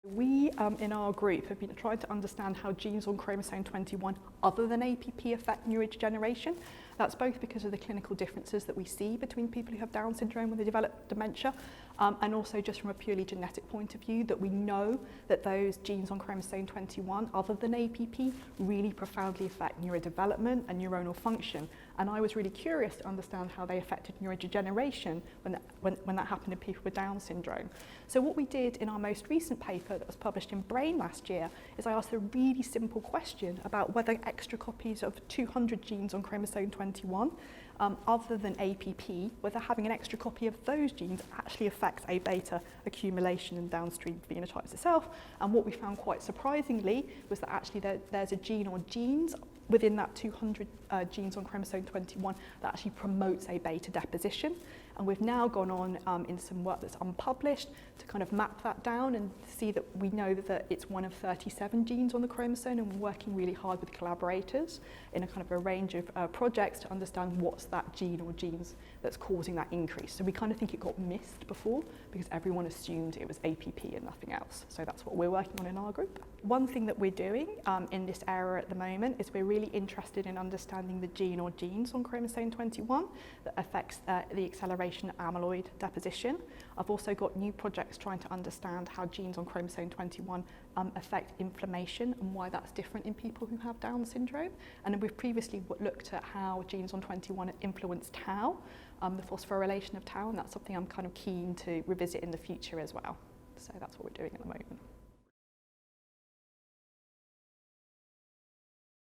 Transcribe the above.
We, in our group, have been trying to understand how genes on chromosome 21 other than APP affect neurodegeneration. That's both because of the clinical differences that we see between people who have Down syndrome when they develop dementia, and also just from a purely genetic point of view, that we know that those genes on chromosome 21 other than APP really profoundly affect neurodevelopment and neuronal function. And I was really curious to understand how they affected neurodegeneration when that happened in people with Down syndrome. So what we did in our most recent paper that was published in Brain last year is I asked a really simple question about whether extra copies of 200 genes on chromosome 21 other than APP, whether having an extra copy of those genes actually affects A-beta accumulation and downstream phenotypes itself. And what we found quite surprisingly was that actually there's a gene or genes within that 200 genes on chromosome 21 that actually promotes A-beta deposition. And we've now gone on in some work that's unpublished to kind of map that down and see that we know that it's one of 37 genes on the chromosome, and we're working really hard with collaborators in a kind of a range of projects to understand what's that gene or genes that's causing that increase. So we kind of think it got missed before because everyone assumed it was APP and nothing else. So that's what we're working on in our group. One thing that we're doing in this area at the moment is we're really interested in understanding the gene or genes on chromosome 21 that affects the acceleration of amyloid deposition. I've also got new projects trying to understand how genes on chromosome 21 affect inflammation and why that's different in people who have Down syndrome. And then we've previously looked at how genes on 21 influence tau, the phosphorylation of tau, and that's something I'm kind of keen to revisit in the future as well. So that's what we're doing at the moment.